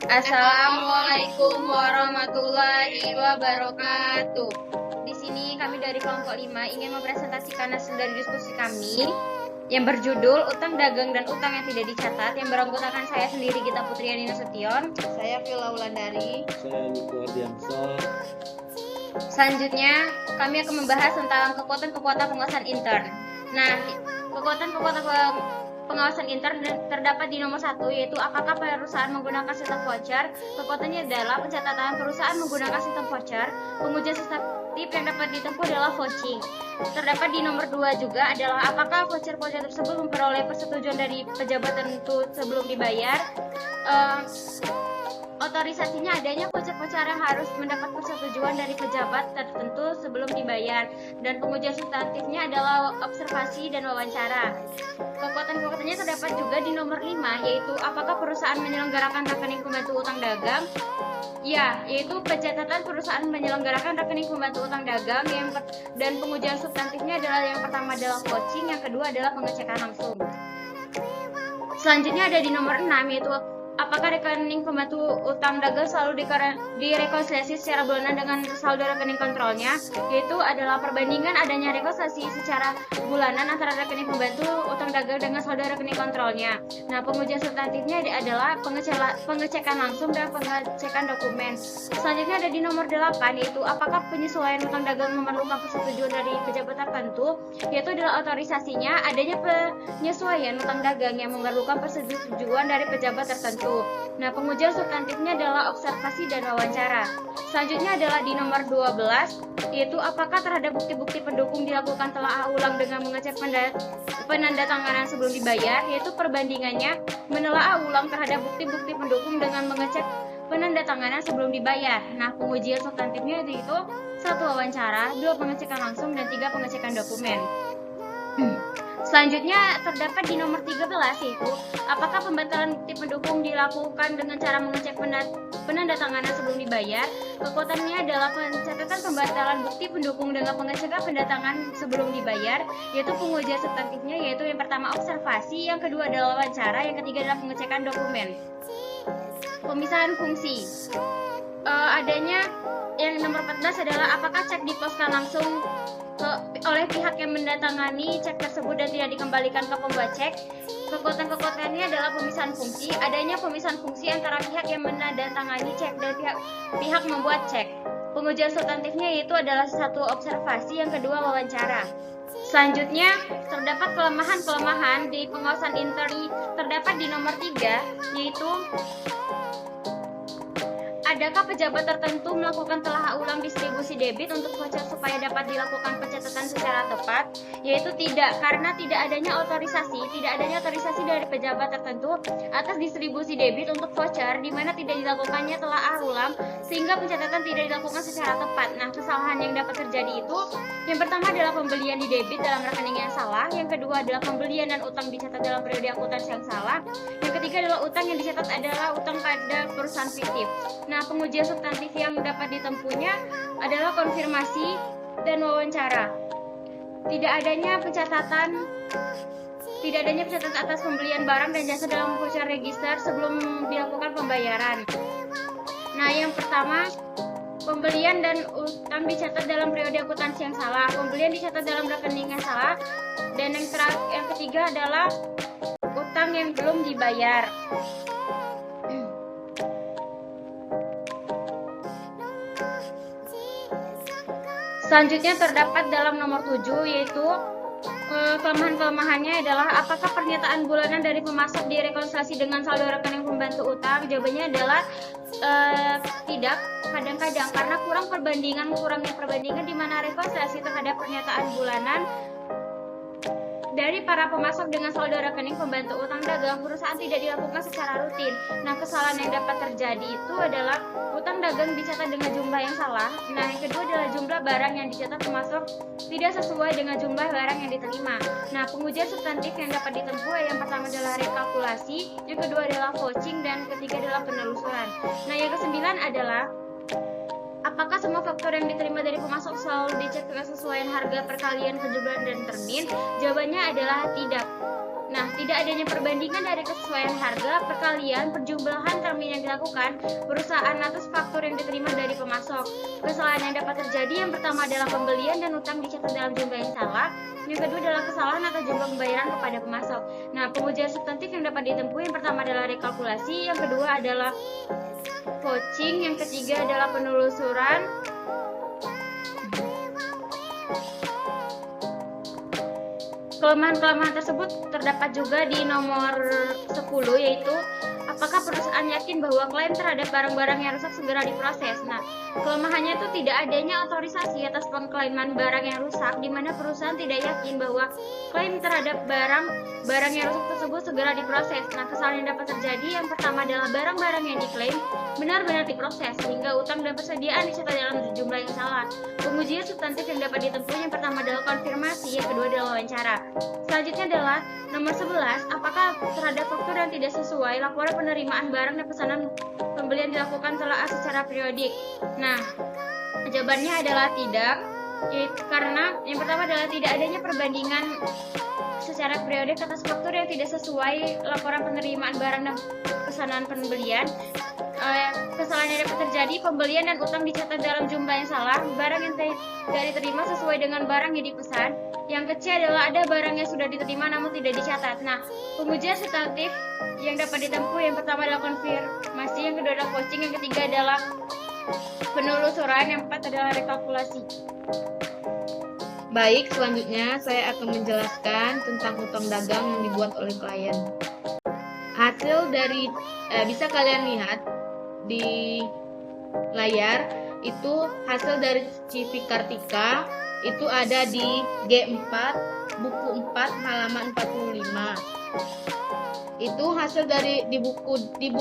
Assalamualaikum warahmatullahi wabarakatuh. Di sini kami dari kelompok 5 ingin mempresentasikan hasil dari diskusi kami yang berjudul Utang Dagang dan Utang yang Tidak Dicatat, yang beranggotakan saya sendiri, Gita Putriani Nasution, saya Vila Wulandari, saya Niko Ardiansyah. Selanjutnya kami akan membahas tentang kekuatan-kekuatan pengawasan intern. Nah, kekuatan-kekuatan pengawasan intern terdapat di nomor 1, yaitu apakah perusahaan menggunakan sistem voucher. Kekuatannya adalah pencatatan perusahaan menggunakan sistem voucher. Pengujian substantif yang dapat ditempuh adalah vouching. Terdapat di nomor 2 juga adalah apakah voucher-voucher tersebut memperoleh persetujuan dari pejabat tertentu sebelum dibayar. Otorisasinya adanya voucher-voucher yang harus mendapat persetujuan dari pejabat tertentu sebelum dibayar. Dan pengujian substantifnya adalah observasi dan wawancara. Kekuatan-kekuatannya terdapat juga di nomor 5, yaitu apakah perusahaan menyelenggarakan rekening pembantu utang dagang. Ya, yaitu pencatatan perusahaan menyelenggarakan rekening pembantu utang dagang. Dan pengujian substantifnya adalah yang pertama adalah vouching, yang kedua adalah pengecekan langsung. Selanjutnya ada di nomor 6, yaitu apakah rekening pembantu utang dagang selalu direkonsiliasi secara bulanan dengan saldo rekening kontrolnya, yaitu adalah perbandingan adanya rekonsiliasi secara bulanan antara rekening pembantu utang dagang dengan saldo rekening kontrolnya. Nah, pengujian substantifnya adalah pengecekan langsung dan pengecekan dokumen. Selanjutnya ada di nomor 8, yaitu apakah penyesuaian utang dagang memerlukan persetujuan dari pejabat tertentu, yaitu adalah otorisasinya adanya penyesuaian utang dagang yang memerlukan persetujuan dari pejabat tertentu. Nah, pengujian substantifnya adalah observasi dan wawancara. Selanjutnya adalah di nomor 12, yaitu apakah terhadap bukti-bukti pendukung dilakukan telaah ulang dengan mengecek penandatanganan sebelum dibayar, yaitu perbandingannya menelaah ulang terhadap bukti-bukti pendukung dengan mengecek penandatanganan sebelum dibayar. Nah, pengujian substantifnya yaitu 1 wawancara, 2 pengecekan langsung, dan 3 pengecekan dokumen. Selanjutnya terdapat di nomor 13, yaitu apakah pembatalan bukti pendukung dilakukan dengan cara mengecek penandatanganan sebelum dibayar. Kekuatannya adalah pencatatan pembatalan bukti pendukung dengan pengecekan pendatangan sebelum dibayar, yaitu pengujian substantifnya yaitu yang pertama observasi, yang kedua adalah wawancara, yang ketiga adalah pengecekan dokumen. Pemisahan fungsi. Adanya yang nomor 14 adalah apakah cek diposkan langsung oleh pihak yang mendatangani cek tersebut dan tidak dikembalikan ke pembuat cek. Kekuatan-kekuatannya adalah pemisahan fungsi. Adanya pemisahan fungsi antara pihak yang menandatangani cek dan pihak membuat cek. Pengujian substantifnya yaitu adalah 1 observasi, yang kedua wawancara. Selanjutnya terdapat kelemahan-kelemahan di pengawasan intern terdapat di nomor 3, yaitu adakah pejabat tertentu melakukan telaah ulang distribusi debit untuk voucher supaya dapat dilakukan pencatatan secara tepat? Yaitu tidak, karena tidak adanya otorisasi dari pejabat tertentu atas distribusi debit untuk voucher di mana tidak dilakukannya telaah ulang sehingga pencatatan tidak dilakukan secara tepat. Nah, kesalahan yang dapat terjadi itu yang pertama adalah pembelian di debit dalam rekening yang salah, yang kedua adalah pembelian dan utang dicatat dalam periode akuntansi yang salah, yang ketiga adalah utang yang dicatat adalah utang pada perusahaan fiktif. Nah, pengujian substantif yang dapat ditempuhnya adalah konfirmasi dan wawancara. Tidak adanya pencatatan atas pembelian barang dan jasa dalam voucher register sebelum dilakukan pembayaran. Nah, yang pertama, pembelian dan utang dicatat dalam periode akuntansi yang salah, pembelian dicatat dalam rekening yang salah, dan yang ketiga adalah utang yang belum dibayar. Selanjutnya terdapat dalam nomor 7, yaitu kelemahan-kelemahannya adalah apakah pernyataan bulanan dari pemasok direkonsiliasi dengan saldo rekening pembantu utang. Jawabannya adalah tidak, kadang-kadang karena kurangnya perbandingan di mana rekonsiliasi terhadap pernyataan bulanan dari para pemasok dengan saldo rekening pembantu utang dagang perusahaan tidak dilakukan secara rutin. Nah, kesalahan yang dapat terjadi itu adalah utang dagang dicatat dengan jumlah yang salah. Nah, yang kedua adalah jumlah barang yang dicatat pemasok tidak sesuai dengan jumlah barang yang diterima. Nah, pengujian substantif yang dapat ditempuh yang pertama adalah rekalkulasi, yang kedua adalah vouching, dan ketiga adalah penelusuran. Nah, yang kesembilan adalah apakah semua faktur yang diterima dari pemasok selalu dicek kesesuaian harga perkalian kejualan dan termin? Jawabannya adalah tidak. Nah, tidak adanya perbandingan dari kesesuaian harga, perkalian, perjumlahan termin yang dilakukan perusahaan atas faktur yang diterima dari pemasok. Kesalahan yang dapat terjadi yang pertama adalah pembelian dan utang dicatat dalam jumlah yang salah. Yang kedua adalah kesalahan atau jumlah pembayaran kepada pemasok. Nah, pengujian substantif yang dapat ditempuh yang pertama adalah rekalkulasi, yang kedua adalah vouching, yang ketiga adalah penelusuran. Kelemahan-kelemahan tersebut terdapat juga di nomor 10, yaitu apakah perusahaan yakin bahwa klaim terhadap barang-barang yang rusak segera diproses. Nah, kelemahannya itu tidak adanya otorisasi atas pengklaiman barang yang rusak, di mana perusahaan tidak yakin bahwa klaim terhadap barang yang rusak tersebut segera diproses. Nah, kesalahan yang dapat terjadi yang pertama adalah barang-barang yang diklaim benar-benar diproses sehingga utang dan persediaan dicatat dalam jumlah yang salah. Pengujian substantif yang dapat ditempuh yang pertama adalah konfirmasi, yang kedua adalah wawancara. Selanjutnya adalah nomor 11, apakah terhadap faktur yang tidak sesuai laporan penerimaan barang dan pesanan pembelian dilakukan telah secara periodik. Nah, jawabannya adalah tidak, karena yang pertama adalah tidak adanya perbandingan secara periodik atas faktur yang tidak sesuai laporan penerimaan barang dan pesanan pembelian. Kesalahan yang dapat terjadi, pembelian dan utang dicatat dalam jumlah yang salah, barang yang tidak diterima sesuai dengan barang yang dipesan. Yang kecil adalah ada barang yang sudah diterima namun tidak dicatat. Nah, pengujian substantif yang dapat ditempuh yang pertama adalah konfirmasi, yang kedua adalah vouching, yang ketiga adalah penelusuran, yang keempat adalah rekalkulasi. Baik, selanjutnya saya akan menjelaskan tentang utang dagang yang dibuat oleh klien. Hasil dari bisa kalian lihat di layar, itu hasil dari CV Kartika itu ada di G4 buku 4 halaman 45. Itu hasil dari di buku G4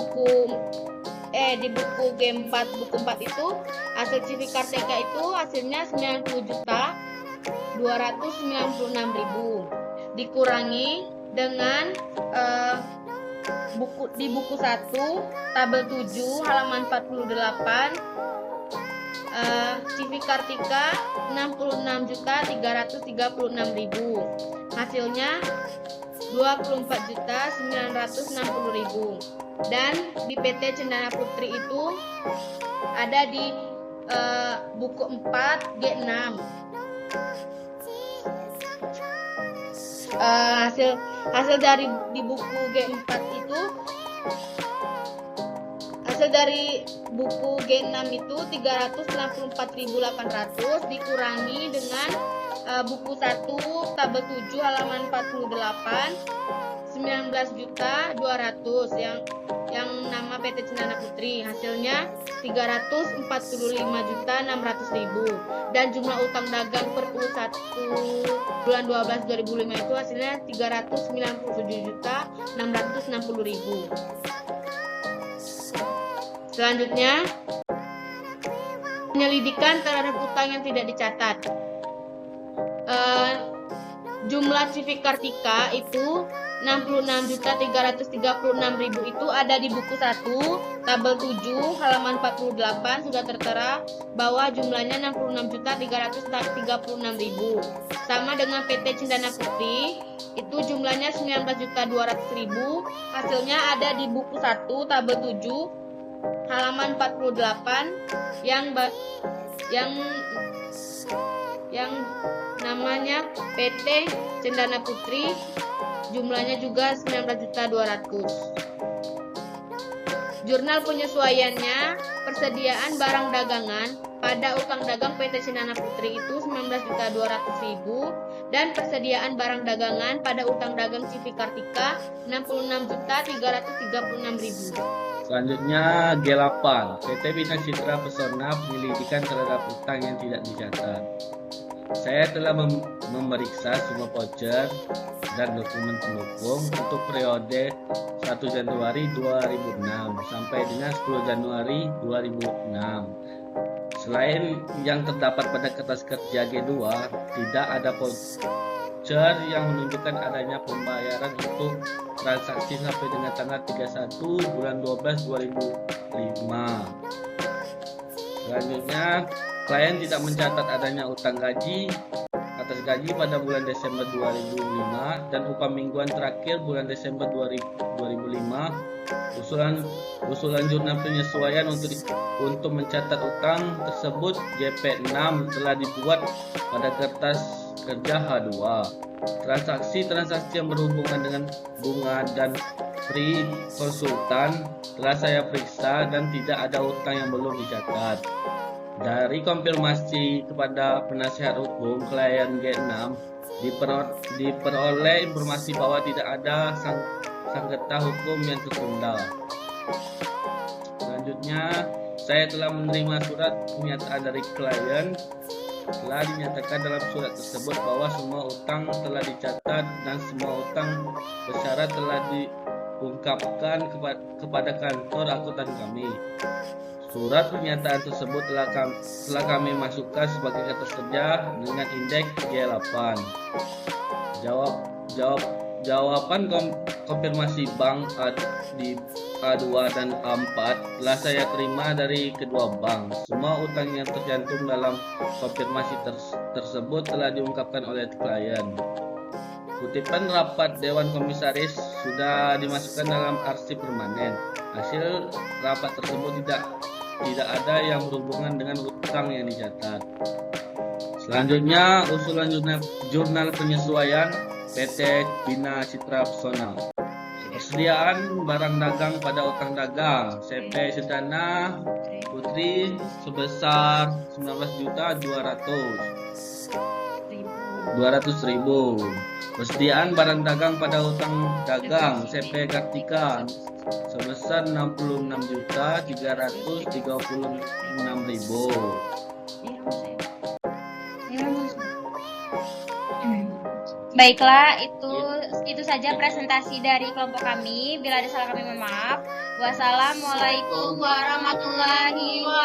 buku 4 itu hasil CV Kartika itu hasilnya 90.296.000 dikurangi dengan di buku 1 tabel 7 halaman 48 CV Kartika 66.336.000, hasilnya 24.960.000. Dan di PT Cendana Putri itu ada di buku 4 G6. Hasil dari di buku G4 itu, hasil dari buku G6 itu 364.800 dikurangi dengan buku 1 tabel 7 halaman 48 19.200 yang nama PT Cendana Putri, hasilnya 345.600.000. Dan jumlah utang dagang per 1 bulan 12 2005 itu hasilnya 397.660.000. Selanjutnya, penyelidikan terhadap utang yang tidak dicatat. Jumlah CV Kartika itu 66.336.000 itu ada di buku 1 tabel 7 halaman 48, sudah tertera bahwa jumlahnya 66.336.000. Sama dengan PT Cendana Putri itu jumlahnya 19.200.000, hasilnya ada di buku 1 tabel 7 halaman 48 yang namanya PT Cendana Putri, jumlahnya juga 19.200. Jurnal penyesuaiannya, persediaan barang dagangan pada utang dagang PT Cendana Putri itu 19.200.000 dan persediaan barang dagangan pada utang dagang CV Kartika 66.336.000. Selanjutnya G8, PT Bina Citra Pesona, penyelidikan terhadap utang yang tidak dicatat. Saya telah memeriksa semua voucher dan dokumen pendukung untuk periode 1 Januari 2006 sampai dengan 10 Januari 2006. Selain yang terdapat pada kertas kerja G2, tidak ada voucher yang menunjukkan adanya pembayaran untuk transaksi sampai dengan tanggal 31 bulan 12 2005. Selanjutnya, klien tidak mencatat adanya utang gaji atas gaji pada bulan Desember 2005 dan upah mingguan terakhir bulan Desember 2005 Usulan jurnal penyesuaian untuk mencatat utang tersebut JP6 telah dibuat pada kertas kerja H2. Transaksi-transaksi yang berhubungan dengan bunga dan free konsultan telah saya periksa dan tidak ada utang yang belum dicatat. Dari konfirmasi kepada penasihat hukum klien G6 diperoleh informasi bahwa tidak ada sengketa hukum yang tertunda. Selanjutnya, saya telah menerima surat pernyataan dari klien. Telah dinyatakan dalam surat tersebut bahwa semua utang telah dicatat dan semua utang bersyarat telah diungkapkan kepada kantor akuntan kami. Surat pernyataan tersebut telah kami masukkan sebagai kertas kerja dengan indeks G8. Jawaban konfirmasi bank di A2 dan A4 telah saya terima dari kedua bank. Semua utang yang tercantum dalam konfirmasi tersebut telah diungkapkan oleh klien. Kutipan rapat Dewan Komisaris sudah dimasukkan dalam arsip permanen. Hasil rapat tersebut tidak ada yang berhubungan dengan utang yang dicatat. Selanjutnya, usulan jurnal penyesuaian PT Bina Citra Pesona. Persediaan barang dagang pada utang dagang CP Sedana Putri sebesar 19.200.000. Persediaan barang dagang pada utang dagang CP Kartika sebesar 66.336.000. Baiklah, itu saja presentasi dari kelompok kami. Bila ada salah kami mohon maaf. Wassalamualaikum warahmatullahi wabarakatuh.